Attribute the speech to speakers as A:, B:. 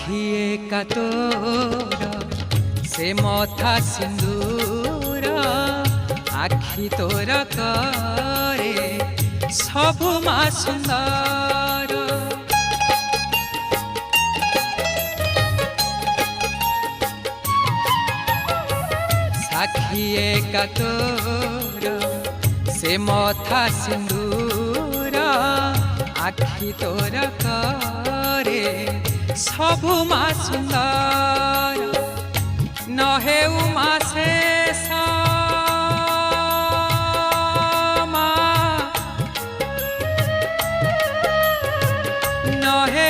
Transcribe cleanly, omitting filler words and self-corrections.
A: आखिए का तोर से मथा सिंदूर आखि तोर करे सबु मा सुंदर साखिए का तोर से मथा सिंदूर आखि तोर करे सबु मा सुंदर नहे उमा शेष नहे